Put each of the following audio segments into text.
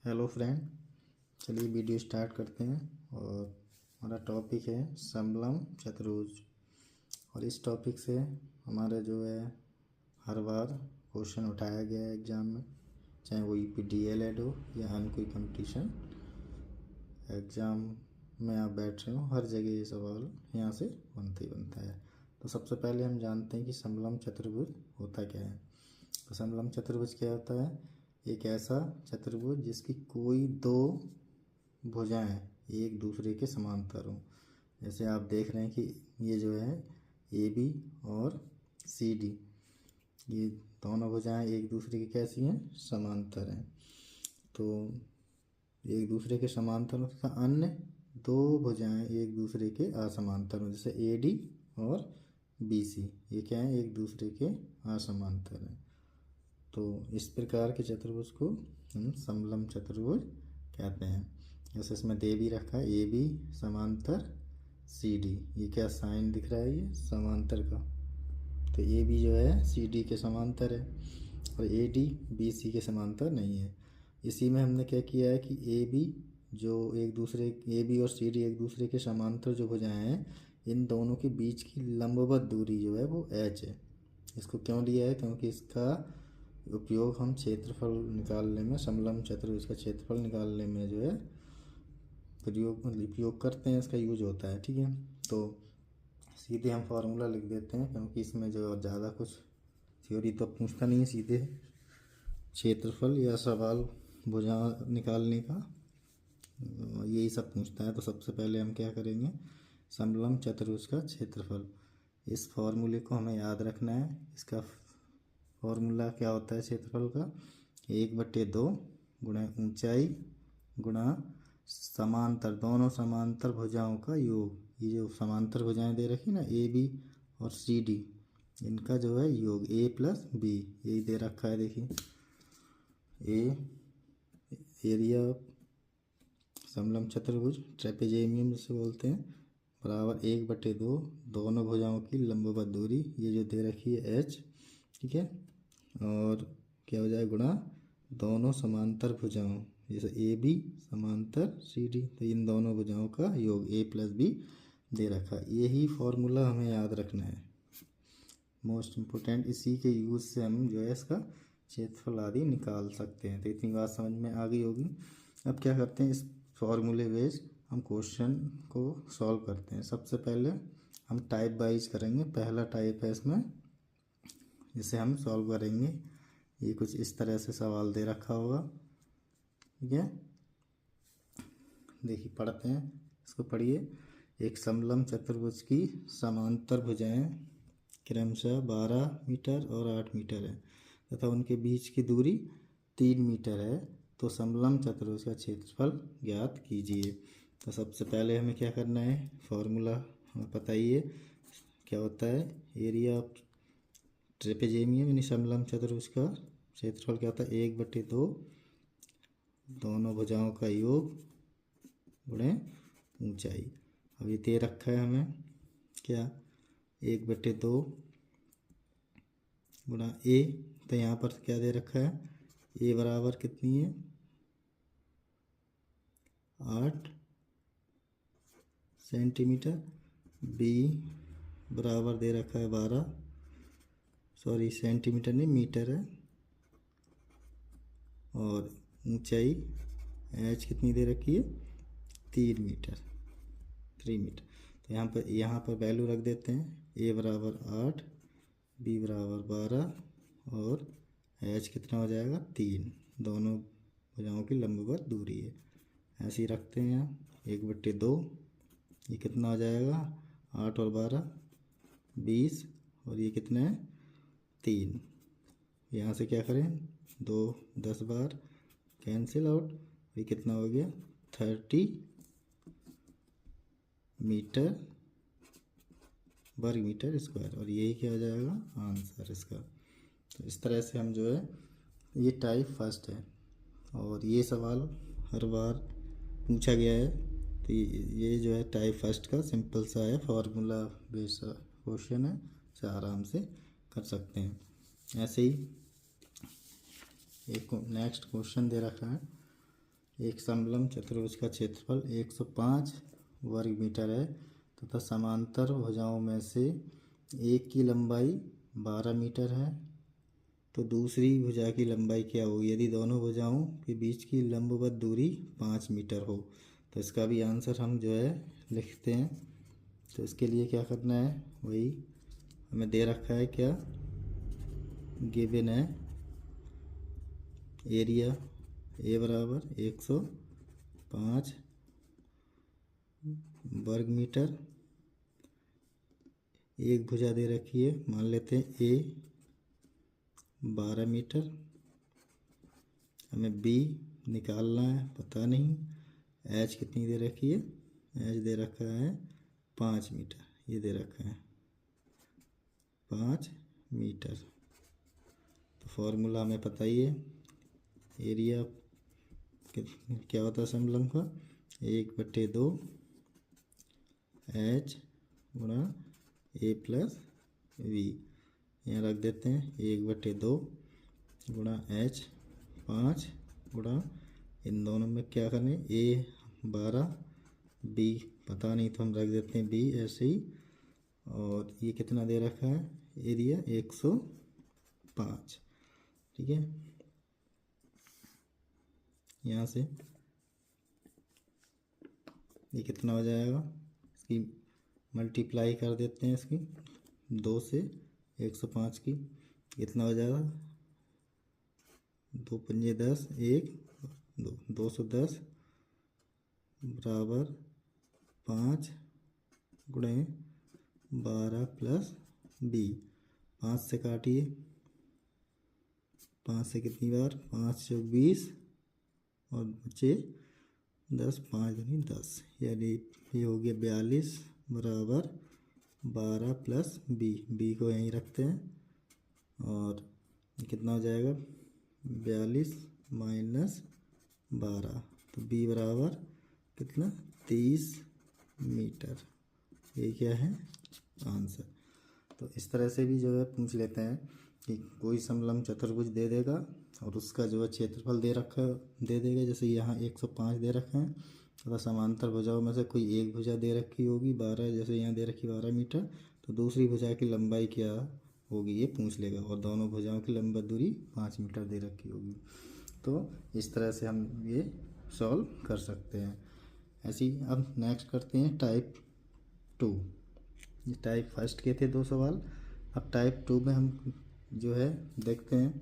Hello friend, चलिए video start करते हैं। और हमारा टॉपिक है समलम चतुर्भुज। और इस टॉपिक से हमारा जो है हर बार क्वेश्चन उठाया गया है एग्ज़ाम में, चाहे वो UPDLED हो या अन्य कोई कंपटीशन एग्ज़ाम में आप बैठ रहे हो, हर जगह ये सवाल यहाँ से बनता ही बनता है। तो सबसे पहले हम जानते हैं कि समलम चतुर्भुज होता क्या है। तो समलम चतुर्भुज क्या होता है? एक ऐसा चतुर्भुज जिसकी कोई दो भुजाएं एक दूसरे के समांतर हों। जैसे आप देख रहे हैं कि ये जो है AB और CD, ये दोनों भुजाएं एक दूसरे की कैसी हैं? समांतर हैं। तो एक दूसरे के समांतर हो तथा अन्य दो भुजाएं एक दूसरे के असमांतर हों, जैसे AD और BC, ये क्या है? एक दूसरे के असमांतर हैं। तो इस प्रकार के चतुर्भुज को हम समलम चतुर्भुज कहते हैं। जैसे इसमें दे भी रखा है AB समांतर CD, ये क्या साइन दिख रहा है? ये समांतर का। तो AB जो है CD के समांतर है और AD BC के समांतर नहीं है। इसी में हमने क्या किया है कि AB और CD एक दूसरे के समांतर जो भुजाएं हैं, इन दोनों के बीच की लंबवत दूरी जो है वो H है। इसको क्यों लिया है? क्योंकि इसका उपयोग हम क्षेत्रफल निकालने में, समलम चतुर्भुज का क्षेत्रफल निकालने में जो है उपयोग करते हैं, इसका यूज होता है। ठीक है, तो सीधे हम फार्मूला लिख देते हैं, क्योंकि इसमें जो ज़्यादा कुछ थ्योरी तो पूछता नहीं है, सीधे क्षेत्रफल या सवाल भुजा निकालने का यही सब पूछता है। तो सबसे पहले हम क्या करेंगे? समलम चतुर्भुज का क्षेत्रफल, इस फार्मूले को हमें याद रखना है। इसका फॉर्मूला क्या होता है क्षेत्रफल का? 1/2 गुणा ऊंचाई गुणा समांतर, दोनों समांतर भुजाओं का योग। ये जो समांतर भुजाएं दे रखी ना AB और CD, इनका जो है योग A+B, यही दे रखा है। देखिए एरिया ऑफ समलम चतुर्भुज, ट्रेपेजियम जिसे बोलते हैं, बराबर 1/2 दोनों भुजाओं की लंबवत दूरी, ये जो दे रखी है H। ठीक है, और क्या हो जाए? गुणा दोनों समांतर भुजाओं, जैसे AB समांतर CD, तो इन दोनों भुजाओं का योग A+B दे रखा। यही फॉर्मूला हमें याद रखना है, मोस्ट इम्पोर्टेंट। इसी के यूज़ से हम जो है इसका क्षेत्रफल आदि निकाल सकते हैं। तो इतनी बात समझ में आ गई होगी। अब क्या करते हैं? इस फॉर्मूले बेस हम क्वेश्चन को सॉल्व करते हैं। सबसे पहले हम टाइप वाइज करेंगे। पहला टाइप है इसमें, जिसे हम सॉल्व करेंगे। ये कुछ इस तरह से सवाल दे रखा होगा। ठीक है, देखिए पढ़ते हैं, इसको पढ़िए। एक समलम चतुर्भुज की समांतर भुजाएं क्रमशः 12 मीटर और 8 मीटर है तथा उनके बीच की दूरी 3 मीटर है। तो समलम चतुर्भुज का क्षेत्रफल ज्ञात कीजिए। तो सबसे पहले हमें क्या करना है? फॉर्मूला हमें पता ही है क्या होता है। एरिया ऑफ ट्रेपेजियम यानी समलम चतुर्भुज का क्षेत्रफल क्या होता है? 1/2 दोनों भुजाओं का योग गुणे ऊंचाई। अब ये दे रखा है हमें क्या? 1/2 गुणा A। तो यहाँ पर क्या दे रखा है? A बराबर कितनी है? 8 सेंटीमीटर। B बराबर दे रखा है 12, सॉरी सेंटीमीटर नहीं मीटर है। और ऊंचाई H कितनी दे रखी है? 3 मीटर। तो यहाँ पर वैल्यू रख देते हैं। A बराबर 8, B बराबर 12 और H कितना हो जाएगा? 3, दोनों भुजाओं की लंबवत दूरी है। ऐसे ही रखते हैं यहाँ 1/2, ये कितना हो जाएगा? 8 और 12 20, और ये कितना है? 3। यहाँ से क्या करें? 2 10 बार कैंसिल आउट, ये कितना हो गया? 30 मीटर वर्ग मीटर स्क्वायर, और यही क्या हो जाएगा? आंसर इसका। तो इस तरह से हम जो है, ये टाइप फर्स्ट है और ये सवाल हर बार पूछा गया है। तो ये जो है टाइप फर्स्ट का सिंपल सा है, फार्मूला बेस्ड क्वेश्चन है, इसे आराम से कर सकते हैं। ऐसे ही एक नेक्स्ट क्वेश्चन दे रखा है। एक समलंब चतुर्भुज का क्षेत्रफल 105 वर्ग मीटर है तथा समांतर भुजाओं में से एक की लंबाई 12 मीटर है, तो दूसरी भुजा की लंबाई क्या होगी यदि दोनों भुजाओं के बीच की लंबवत दूरी 5 मीटर हो। तो इसका भी आंसर हम जो है लिखते हैं। तो इसके लिए क्या करना है, वही हमें दे रखा है, क्या गिवन है, एरिया ए बराबर 105 वर्ग मीटर, एक भुजा दे रखी है, मान लेते हैं ए 12 मीटर, हमें बी निकालना है, पता नहीं, एच कितनी दे रखी है, एच दे रखा है 5 मीटर, ये दे रखा है 5 मीटर। तो फॉर्मूला हमें पता ही है, एरिया क्या होता है समलंब का, 1/2 एच गुणा ए प्लस वी, यहाँ रख देते हैं 1/2 गुणा एच 5 गुणा, इन दोनों में क्या करने, ए 12 बी पता नहीं तो हम रख देते हैं बी ऐसे ही, और ये कितना दे रखा है एरिया 105, ठीक है। यहाँ से ये कितना हो जाएगा, इसकी मल्टीप्लाई कर देते हैं, इसकी 2 से 105 की कितना हो जाएगा, 2 पंजे 10, 1 2 210 बराबर 5 गुणे 12 प्लस बी, 5 से काटिए, 5 से कितनी बार, 5 से 20 और बचे 10, 5 दूनी 10, यानी ये हो गया 42 बराबर 12 प्लस बी को यहीं रखते हैं, और कितना हो जाएगा 42 माइनस 12, तो बी बराबर कितना 30 मीटर, ये क्या है आंसर। तो इस तरह से भी जो है पूछ लेते हैं कि कोई समलंब चतुर्भुज दे देगा और उसका जो है क्षेत्रफल दे देगा, जैसे यहाँ 105 दे रखे हैं, तथा समांतर भुजाओं में से कोई एक भुजा दे रखी होगी 12, जैसे यहाँ दे रखी 12 मीटर, तो दूसरी भुजा की लंबाई क्या होगी ये पूछ लेगा, और दोनों भुजाओं की लंबवत दूरी 5 मीटर दे रखी होगी। तो इस तरह से हम ये सॉल्व कर सकते हैं। ऐसे ही अब नेक्स्ट करते हैं टाइप 2। ये टाइप फर्स्ट के थे 2 सवाल, अब टाइप 2 में हम जो है देखते हैं,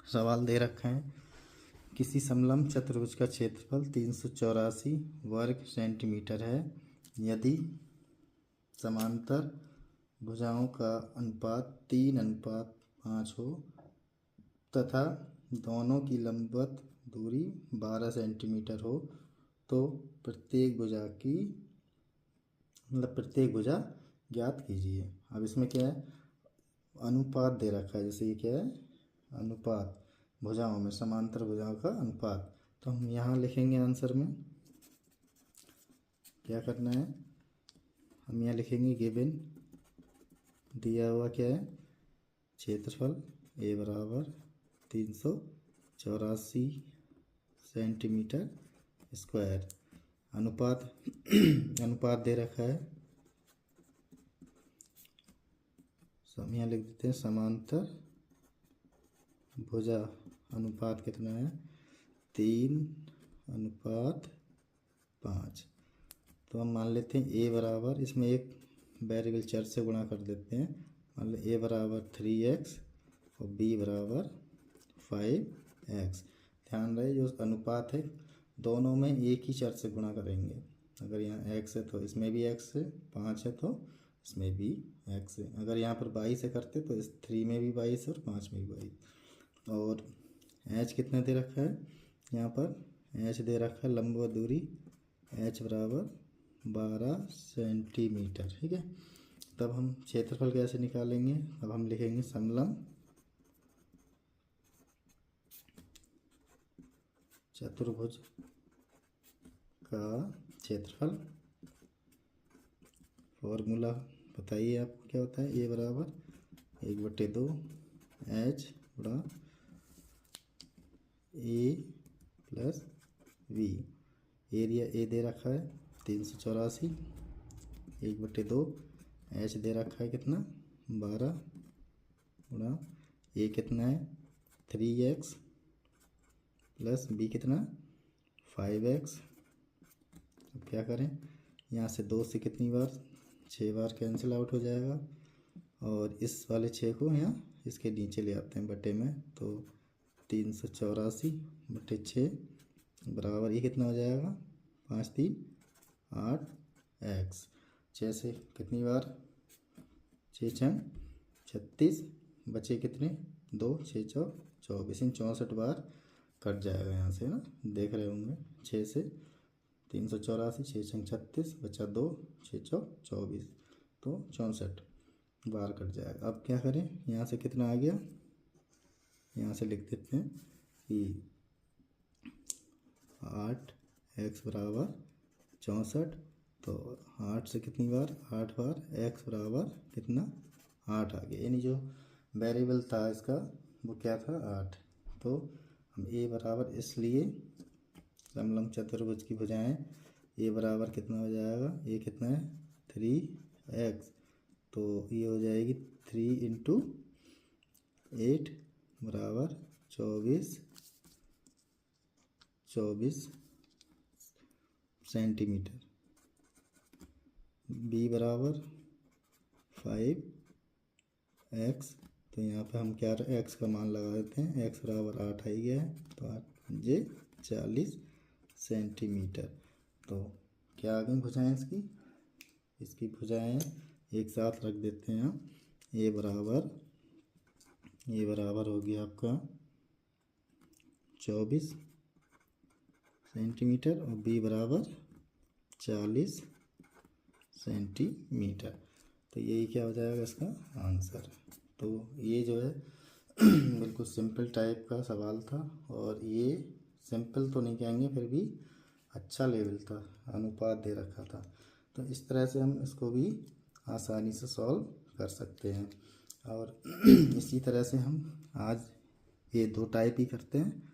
सवाल दे रखे हैं, किसी समलंब चतुर्भुज का क्षेत्रफल 384 वर्ग सेंटीमीटर है यदि समांतर भुजाओं का अनुपात 3:5 हो तथा दोनों की लंबवत दूरी 12 सेंटीमीटर हो, तो प्रत्येक भुजा ज्ञात कीजिए। अब इसमें क्या है, अनुपात दे रखा है, जैसे ये क्या है अनुपात, भुजाओं में समांतर भुजाओं का अनुपात, तो हम यहाँ लिखेंगे आंसर में क्या करना है, हम यहाँ लिखेंगे गिवन दिया हुआ क्या है क्षेत्रफल ए बराबर 384 सेंटीमीटर स्क्वायर, अनुपात दे रखा है, हम यहाँ लिख देते हैं समांतर भुजा अनुपात कितना है 3:5, तो हम मान लेते हैं ए बराबर, इसमें एक वेरिएबल चर से गुणा कर देते हैं, मान लो ए बराबर 3x और बी बराबर 5x। ध्यान रहे जो अनुपात है दोनों में एक ही चर से गुणा करेंगे, अगर यहाँ x है तो इसमें भी x है, 5 है तो इसमें भी x है, अगर यहाँ पर 22 से करते तो इस 3 में भी 22 और 5 में भी 22, और h कितना दे रखा है, यहाँ पर h दे रखा है लंबवत दूरी h बराबर 12 सेंटीमीटर, ठीक है। तब हम क्षेत्रफल कैसे निकालेंगे, अब हम लिखेंगे समलंब चतुर्भुज का क्षेत्रफल, फॉर्मूला बताइए आपको क्या होता है, ए बराबर 1/2 एच गुणा ए प्लस वी। एरिया ए दे रखा है 384, 1/2। एच दे रखा है कितना 12 गुणा ए कितना है 3x प्लस बी कितना 5x। अब क्या करें, यहाँ से 2 से कितनी बार 6 बार कैंसिल आउट हो जाएगा, और इस वाले 6 को यहाँ इसके नीचे ले आते हैं बटे में, तो 384/6 बराबर ये कितना हो जाएगा 5 3 8 x। 6 से कितनी बार 6 6 36, बचे कितने 2 6 4 24, इन 64 बार कट जाएगा यहाँ से ना, देख रहे होंगे। 6 से 384, 6 6 36, बचा 2 6 4 24, तो 64 बार कट जाएगा। अब क्या करें, यहाँ से कितना आ गया, यहाँ से लिख देते हैं कि 8x बराबर 64, तो 8 से कितनी बार 8 बार x बराबर कितना 8 आ गया, यानी जो वेरिएबल था इसका वो क्या था 8। तो हम a बराबर, इसलिए समलंब चतुर्भुज की भुजाएं a बराबर कितना हो जाएगा, a कितना है 3x, तो ये हो जाएगी 3 × 8 बराबर 24 सेंटीमीटर। b बराबर 5x, तो यहाँ पे हम क्या x का मान लगा देते हैं, x बराबर 8 आ ही गया है, तो 8 × 40 सेंटीमीटर। तो क्या आ गई भुजाएं इसकी भुजाएं एक साथ रख देते हैं हम। ए बराबर हो गया आपका 24 सेंटीमीटर और बी बराबर 40 सेंटीमीटर। तो यही क्या हो जाएगा इसका आंसर। तो ये जो है बिल्कुल सिंपल टाइप का सवाल था, और ये सिंपल तो नहीं कहेंगे, फिर भी अच्छा लेवल था, अनुपात दे रखा था। तो इस तरह से हम इसको भी आसानी से सॉल्व कर सकते हैं। और इसी तरह से हम आज ये 2 टाइप ही करते हैं।